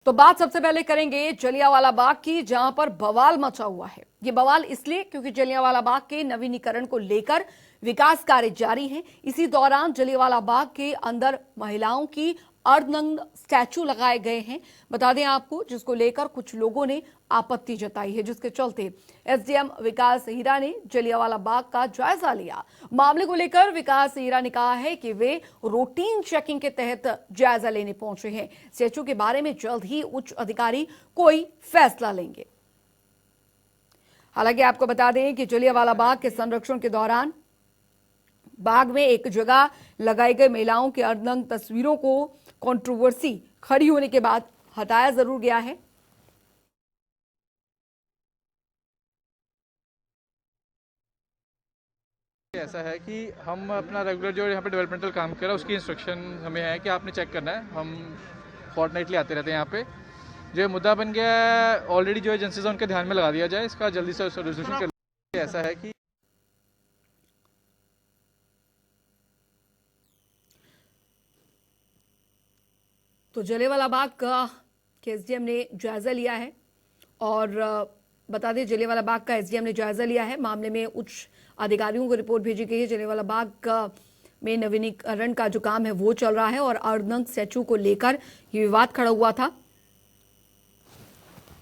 तो बात सबसे पहले करेंगे जलियांवाला बाग की, जहां पर बवाल मचा हुआ है। ये बवाल इसलिए क्योंकि जलियांवाला बाग के नवीनीकरण को लेकर विकास कार्य जारी है। इसी दौरान जलियांवाला बाग के अंदर महिलाओं की अर्धनग्न स्टैचू लगाए गए हैं, बता दें आपको, जिसको लेकर कुछ लोगों ने आपत्ति जताई है, जिसके चलते एसडीएम विकास हीरा ने जलियांवाला बाग का जायजा लिया। मामले को लेकर विकास हीरा ने कहा है कि वे रूटीन चेकिंग के तहत जायजा लेने पहुंचे हैं। स्टैचू के बारे में जल्द ही उच्च अधिकारी कोई फैसला लेंगे। हालांकि आपको बता दें कि जलियांवाला बाग के संरक्षण के दौरान बाग में एक जगह लगाई गई महिलाओं की अर्धनग्न तस्वीरों को कंट्रोवर्सी खड़ी होने के बाद हटाया जरूर गया है। ऐसा है कि हम अपना रेगुलर जो यहाँ पे डेवलपमेंटल काम कर रहा है उसकी इंस्ट्रक्शन हमें है कि आपने चेक करना है। हम फॉर्टनाइटली आते रहते हैं यहाँ पे। जो मुद्दा बन गया है ऑलरेडी जो एजेंसीज है उनके ध्यान में लगा दिया जाए, इसका जल्दी से रेजोल्यूशन कर। ऐसा है कि तो जलियांवाला बाग का एसडीएम ने जायजा लिया है और बता दें जलियांवाला बाग का एसडीएम ने जायजा लिया है। मामले में उच्च अधिकारियों को रिपोर्ट भेजी गई है। जलियांवाला बाग का में नवीनीकरण का जो काम है वो चल रहा है और अर्धनग्न स्टैचू को लेकर ये विवाद खड़ा हुआ था।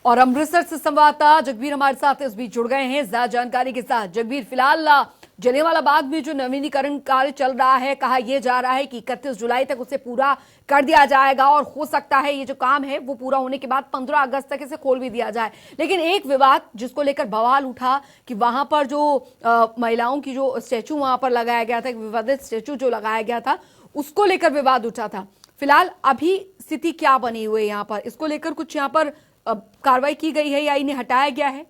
और अमृतसर से संवाददाता जगबीर हमारे साथ इस बीच जुड़ गए हैं ज्यादा जानकारी के साथ। जगबीर, फिलहाल जलियांवाला बाग में जो नवीनीकरण कार्य चल रहा है, कहा यह जा रहा है कि 31 जुलाई तक उसे पूरा कर दिया जाएगा और हो सकता है ये जो काम है वो पूरा होने के बाद 15 अगस्त तक इसे खोल भी दिया जाए। लेकिन एक विवाद जिसको लेकर बवाल उठा कि वहां पर जो महिलाओं की जो स्टैचू वहां पर लगाया गया था, विवादित स्टैचू जो लगाया गया था, उसको लेकर विवाद उठा था। फिलहाल अभी स्थिति क्या बनी हुई है यहाँ पर? इसको लेकर कुछ यहाँ पर कार्रवाई की गई है या इन्हें हटाया गया है?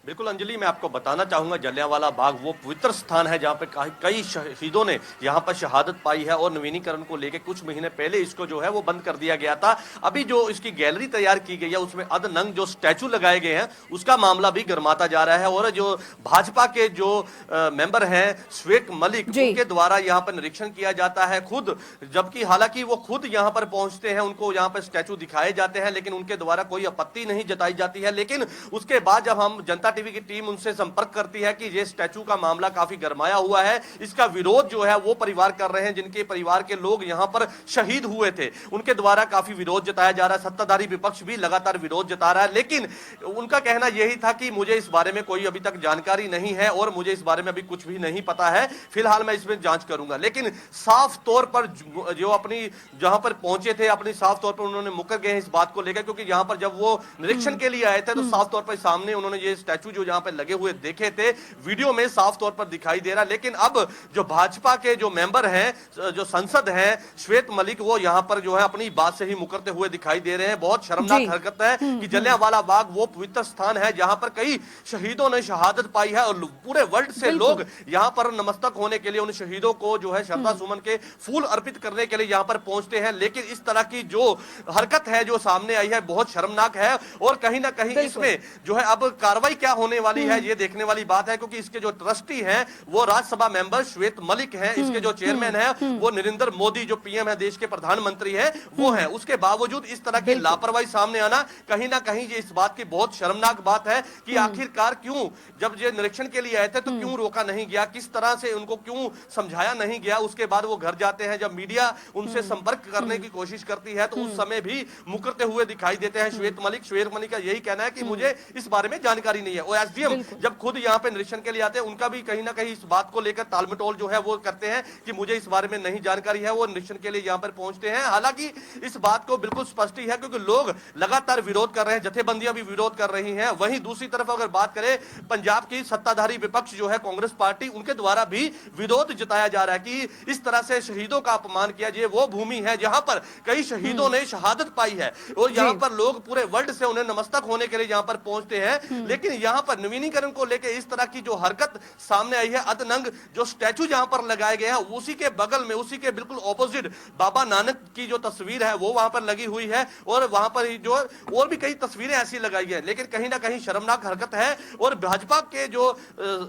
बिल्कुल अंजलि, मैं आपको बताना चाहूंगा जलियांवाला बाग वो पवित्र स्थान है जहां पे कई शहीदों ने यहां पर शहादत पाई है और नवीनीकरण को लेकर कुछ महीने पहले इसको जो है वो बंद कर दिया गया था। अभी जो इसकी गैलरी तैयार की गई है उसमें अर्धनग्न जो स्टैचू लगाए गए हैं उसका मामला भी गर्माता जा रहा है। और जो भाजपा के जो मेंबर हैं श्वेत मलिक, उनके द्वारा यहाँ पर निरीक्षण किया जाता है खुद, जबकि हालांकि वो खुद यहाँ पर पहुंचते हैं, उनको यहाँ पर स्टैचू दिखाए जाते हैं, लेकिन उनके द्वारा कोई आपत्ति नहीं जताई जाती है। लेकिन उसके बाद जब हम जनता टीवी की टीम उनसे संपर्क करती है कि ये स्टैचू का मामला काफी गरमाया हुआ है, इसका विरोध जो है वो परिवार कर रहे हैं जिनके परिवार के लोग यहां पर शहीद हुए थे, उनके द्वारा काफी विरोध जताया जा रहा है। सत्ताधारी विपक्ष भी लगातार विरोध जता रहा है, लेकिन उनका कहना यही था कि मुझे इस बारे में कोई अभी तक जानकारी नहीं है और मुझे इस बारे में अभी कुछ भी नहीं पता है, फिलहाल मैं इसमें जांच करूंगा। लेकिन साफ तौर पर जो अपनी जहां पर पहुंचे थे, अपनी साफ तौर पर उन्होंने मुकर गए हैं इस बात को लेकर, क्योंकि यहां पर जब वो निरीक्षण के लिए आए थे तो साफ तौर पर सामने उन्होंने ये स्टैचू जो यहां पे लगे हुए देखे थे, वीडियो में साफ तौर पर दिखाई दे रहा। लेकिन अब जो भाजपा के जो मेंबर हैं, जो संसद हैं श्वेत मलिक, वो यहां पर जो है अपनी बात से ही मुकरते हुए दिखाई दे रहे हैं। बहुत शर्मनाक हरकत है कि जलियांवाला बाग वो पवित्र स्थान है जहां पर कई शहीदों ने शहादत पाई है और पूरे वर्ल्ड से लोग यहां पर नतमस्तक होने के लिए, उन शहीदों को जो है श्रद्धा सुमन के फूल अर्पित करने के लिए यहां पर पहुंचते हैं। लेकिन इस तरह की जो हरकत है जो सामने आई है बहुत शर्मनाक है और कहीं ना कहीं इसमें जो है अब कार्रवाई क्या होने वाली है ये देखने वाली बात है, क्योंकि इसके जो ट्रस्टी हैं वो राज्यसभा मेंबर श्वेत मलिक हैं, इसके जो चेयरमैन हैं वो नरेंद्र मोदी जो पीएम है, देश के प्रधानमंत्री है, वो है। उसके बावजूद इस तरह की लापरवाही सामने आना कहीं ना कहीं ये इस बात की बहुत शर्मनाक बात है कि आखिरकार क्यों जब ये निरीक्षण के लिए आए थे तो क्यों रोका नहीं गया, किस तरह से उनको क्यों समझाया नहीं गया। उसके बाद वो घर जाते हैं, जब मीडिया उनसे संपर्क करने की कोशिश करती है तो उस समय भी मुकरते हुए दिखाई देते हैं श्वेत मलिक। श्वेत मलिक का यही कहना है कि मुझे इस बारे में जानकारी नहीं है। और एसडीएम जब खुद यहाँ पे निरीक्षण के लिए आते हैं उनका भी कहीं ना कहीं इस बात को लेकर तालमटोल जो है वो करते हैं कि मुझे इस बारे में नहीं जानकारी है, वो निरीक्षण के लिए यहाँ पर पहुंचते हैं। हालांकि इस बात को बिल्कुल स्पष्ट ही है क्योंकि लोग लगातार विरोध कर रहे हैं, जथेबंदियां भी विरोध कर रही हैं। वहीं दूसरी तरफ अगर बात करें पंजाब की सत्ताधारी विपक्ष जो है कांग्रेस पार्टी, उनके द्वारा भी विरोध जताया जा रहा है कि इस तरह से शहीदों का अपमान किया जाए। वो भूमि है जहां पर कई शहीदों ने शहादत पाई है और यहाँ पर लोग पूरे वर्ल्ड से उन्हें नमस्तक होने के लिए यहाँ पर पहुंचते हैं, लेकिन यहाँ यहाँ पर नवीनीकरण को लेकर इस तरह की जो हरकत सामने आई है, अदनंग जो स्टैचू जहां पर लगाए गए हैं उसी के बगल में, उसी के बिल्कुल ऑपोजिट बाबा नानक की जो तस्वीर है वो वहां पर लगी हुई है, और वहां पर जो और भी कई तस्वीरें ऐसी लगाई है। लेकिन कहीं ना कहीं शर्मनाक हरकत है, और भाजपा के जो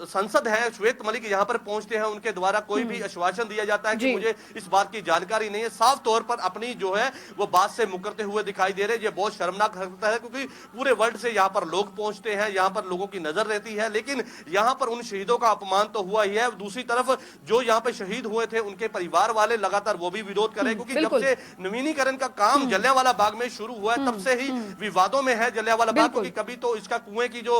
संसद है श्वेत मलिक यहाँ पर पहुंचते हैं, उनके द्वारा कोई भी आश्वासन दिया जाता है कि मुझे इस बात की जानकारी नहीं है, साफ तौर पर अपनी जो है वो बात से मुकरते हुए दिखाई दे रहे हैं। ये बहुत शर्मनाक हरकत है, क्योंकि पूरे वर्ल्ड से यहाँ पर लोग पहुंचते हैं, यहाँ पर लोगों की नजर रहती है, लेकिन यहाँ पर उन शहीदों का अपमान तो हुआ ही है। दूसरी तरफ जो यहाँ पे शहीद हुए थे उनके परिवार वाले लगातार वो भी विरोध कर रहे हैं, क्योंकि जब से नवीनीकरण का काम जलियांवाला बाग में शुरू हुआ है तब से ही विवादों में है जलियांवाला बाग, क्योंकि कभी तो इसका कुएं की जो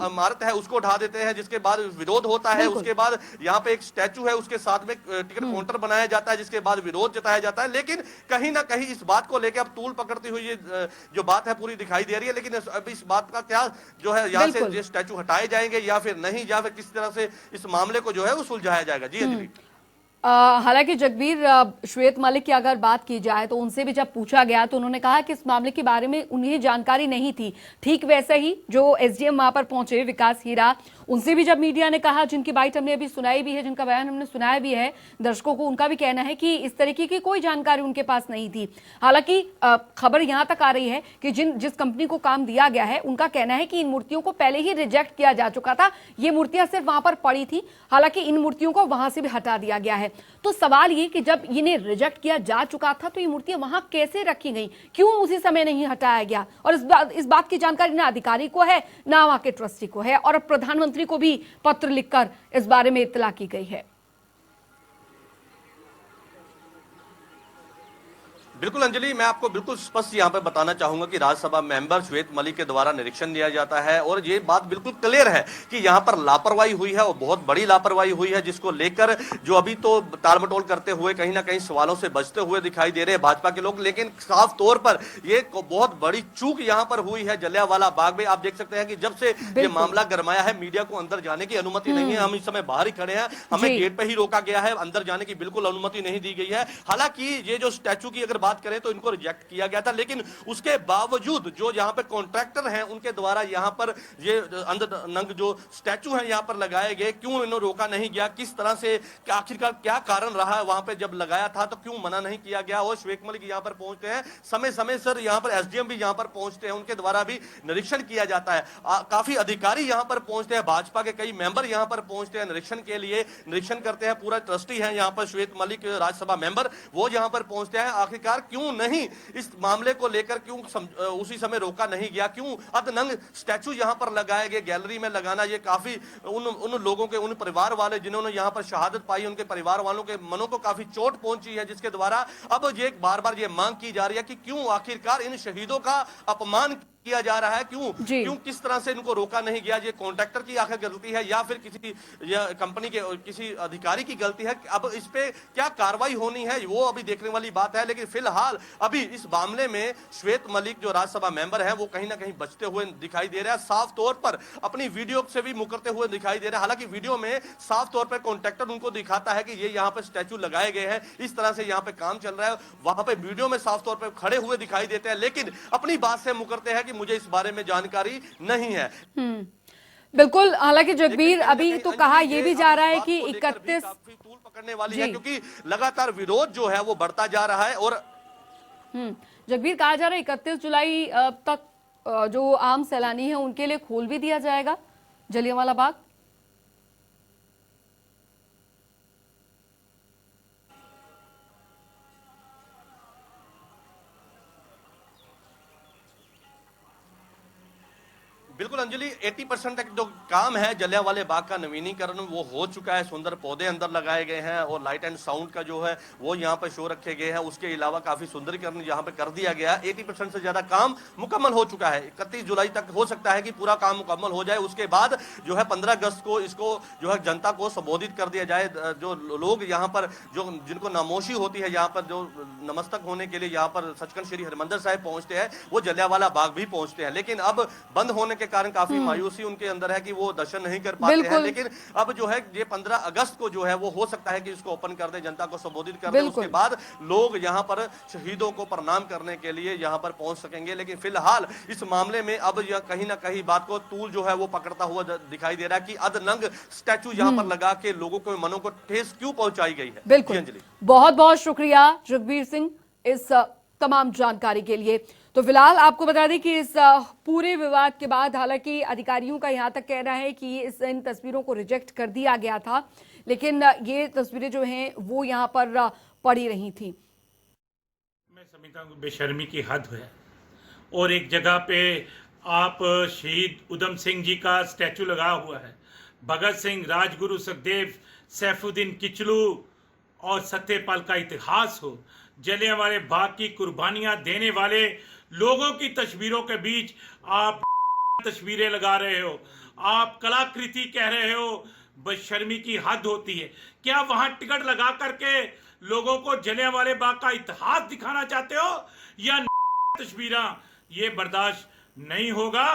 इमारत है उसको ढा देते हैं, जिसके बाद विरोध होता है, उसके बाद यहाँ पे एक स्टैचू है उसके साथ में टिकट काउंटर बनाया जाता है, जिसके बाद विरोध जताया जाता है। लेकिन कहीं ना कहीं इस बात को लेकर अब तूल पकड़ती हुई ये जो बात है पूरी दिखाई दे रही है। लेकिन अब इस बात का क्या जो है, यहाँ से ये स्टैचू हटाए जाएंगे या फिर नहीं, या फिर किस तरह से इस मामले को जो है वो सुलझाया जाएगा। जी अंजलि। हालांकि जगबीर, श्वेत मलिक की अगर बात की जाए तो उनसे भी जब पूछा गया तो उन्होंने कहा कि इस मामले के बारे में उन्हें जानकारी नहीं थी। ठीक वैसे ही जो एसडीएम वहां पर पहुंचे विकास हीरा, उनसे भी जब मीडिया ने कहा, जिनकी बाइट हमने अभी सुनाई भी है, जिनका बयान हमने सुनाया भी है दर्शकों को, उनका भी कहना है कि इस तरीके की कोई जानकारी उनके पास नहीं थी। हालांकि खबर यहां तक आ रही है कि जिस कंपनी को काम दिया गया है उनका कहना है कि इन मूर्तियों को पहले ही रिजेक्ट किया जा चुका था, ये मूर्तियां सिर्फ वहां पर पड़ी थी, हालांकि इन मूर्तियों को वहां से भी हटा दिया गया है। तो सवाल ये कि जब इन्हें रिजेक्ट किया जा चुका था तो ये मूर्तियां वहां कैसे रखी गई, क्यों उसी समय नहीं हटाया गया? और इस बात की जानकारी ना अधिकारी को है ना वहां के ट्रस्टी को है, और प्रधानमंत्री को भी पत्र लिखकर इस बारे में इत्तला की गई है। बिल्कुल अंजलि, मैं आपको बिल्कुल स्पष्ट यहाँ पे बताना चाहूंगा कि राज्यसभा मेंबर श्वेत मलिक के द्वारा निरीक्षण लिया जाता है, और ये बात बिल्कुल क्लियर है कि यहाँ पर लापरवाही हुई है, और बहुत बड़ी लापरवाही हुई है, जिसको लेकर जो अभी तो टालमटोल करते हुए कहीं ना कहीं सवालों से बचते हुए दिखाई दे रहे हैं भाजपा के लोग। लेकिन साफ तौर पर ये बहुत बड़ी चूक यहाँ पर हुई है जलियांवाला बाग में। आप देख सकते हैं कि जब से ये मामला गरमाया है, मीडिया को अंदर जाने की अनुमति नहीं है। हम इस समय बाहर ही खड़े हैं, हमें गेट पे ही रोका गया है, अंदर जाने की बिल्कुल अनुमति नहीं दी गई है। हालांकि ये जो स्टैचू की अगर बात करें तो इनको रिजेक्ट किया गया था, लेकिन उसके बावजूद जो यहाँ पे कॉन्ट्रैक्टर हैं उनके द्वारा यहाँ पर ये अंदर जो स्टैचू हैं यहाँ पर लगाए गए, क्यों इन्हें रोका नहीं गया, किस तरह से आखिरकार क्या कारण रहा है, वहां पे जब लगाया था तो क्यों मना नहीं किया गया। और श्वेत मलिक यहाँ पर पहुंचते हैं समय समय सर, यहाँ पर एसडीएम भी यहाँ पर पहुंचते हैं, उनके द्वारा भी निरीक्षण किया जाता है। काफी अधिकारी यहाँ पर पहुंचते हैं, भाजपा के कई मेंबर यहाँ पर पहुंचते हैं निरीक्षण के लिए, निरीक्षण करते हैं। पूरा ट्रस्टी है यहाँ पर श्वेत मलिक राज्यसभा मेंबर, वो यहाँ पर पहुंचते हैं। आखिरकार क्यों नहीं इस मामले को लेकर क्यों उसी समय रोका नहीं गया, क्यों अदनंग स्टैचू यहां पर लगाए गए, गैलरी में लगाना, ये काफी उन लोगों के, उन परिवार वाले जिन्होंने यहां पर शहादत पाई, उनके परिवार वालों के मनों को काफी चोट पहुंची है, जिसके द्वारा अब ये बार बार ये मांग की जा रही है कि क्यों आखिरकार इन शहीदों का अपमान किया जा रहा है, क्यों किस तरह से इनको रोका नहीं गया। ये कॉन्ट्रैक्टर की आखिर गलती है या फिर किसी कंपनी के किसी अधिकारी की गलती है? अब इस पे क्या कार्रवाई होनी है वो अभी देखने वाली बात है। लेकिन फिलहाल अभी इस मामले में श्वेत मलिक जो राज्यसभा मेंबर है वो कहीं ना कहीं बचते हुए दिखाई दे रहा है, साफ तौर पर अपनी वीडियो से भी मुकरते हुए दिखाई दे रहा है। हालांकि वीडियो में साफ तौर पर कॉन्ट्रैक्टर उनको दिखाता है कि ये यहाँ पे स्टैचू लगाए गए हैं, इस तरह से यहाँ पे काम चल रहा है, वहां पे वीडियो में साफ तौर पर खड़े हुए दिखाई देते हैं, लेकिन अपनी बात से मुकरते हैं कि मुझे इस बारे में जानकारी नहीं है। बिल्कुल। हालांकि जगबीर, अभी तो कहा यह भी जा रहा है कि 31 तूल पकड़ने वाली है, क्योंकि लगातार विरोध जो है वो बढ़ता जा रहा है। और जगबीर, कहा जा रहा है 31 जुलाई तक जो आम सैलानी है उनके लिए खोल भी दिया जाएगा जलियांवाला बाग। बिल्कुल अंजलि, 80% तक जो काम है जलियांवाले बाग का नवीनीकरण वो हो चुका है। सुंदर पौधे अंदर लगाए गए हैं और लाइट एंड साउंड का जो है वो यहाँ पर शो रखे गए हैं। उसके अलावा काफी सुंदरीकरण यहाँ पे कर दिया गया है। 80% से ज्यादा काम मुकम्मल हो चुका है। 31 जुलाई तक हो सकता है कि पूरा काम मुकम्मल हो जाए। उसके बाद जो है 15 अगस्त को इसको जो है जनता को संबोधित कर दिया जाए। जो लोग यहाँ पर जो जिनको नामोशी होती है, यहाँ पर जो नमस्तक होने के लिए यहाँ पर सचखंड श्री हरिमंदिर साहिब पहुंचते हैं, वो जलियांवाला बाग भी पहुंचते हैं। लेकिन अब बंद होने के कारण काफी मायूसी उनके अंदर है कि वो दर्शन नहीं कर पाते हैं। बिल्कुल। लेकिन अब जो है ये 15 अगस्त को जो है वो हो सकता है कि इसको ओपन कर दे, जनता को संबोधित कर दे, बिल्कुल। उसके बाद लोग यहाँ पर शहीदों को प्रणाम करने के लिए यहाँ पर पहुंच सकेंगे। लेकिन फिलहाल इस मामले में अब यह कहीं ना कहीं बात को तूल जो है वो पकड़ता हुआ दिखाई दे रहा है कि अधनंग स्टैचू यहाँ पर लगा के लोगों को मनों को ठेस क्यों पहुंचाई गई है। बिल्कुल। जी अंजलि, बहुत बहुत शुक्रिया जगबीर सिंह इस तमाम जानकारी के लिए। तो फिलहाल आपको बता दें कि इस पूरे विवाद के बाद हालांकि अधिकारियों का यहां तक कहना है कि इन तस्वीरों को रिजेक्ट कर दिया गया था, लेकिन ये तस्वीरें जो हैं वो यहां पर पड़ी रही थी। मैं समझता हूँ बेशर्मी की हद है। और एक जगह पे आप शहीद उधम सिंह जी का स्टैचू लगा हुआ है, भगत सिंह, राजगुरु, सुखदेव, सैफुद्दीन किचलू और सत्यपाल का इतिहास हो, जलियांवाले बाग की कुर्बानियां देने वाले लोगों की तस्वीरों के बीच आप तस्वीरें लगा रहे हो, आप कलाकृति कह रहे हो। बेशर्मी की हद होती है। क्या वहां टिकट लगा करके लोगों को जलियांवाले बाग का इतिहास दिखाना चाहते हो या तस्वीरें? ये बर्दाश्त नहीं होगा।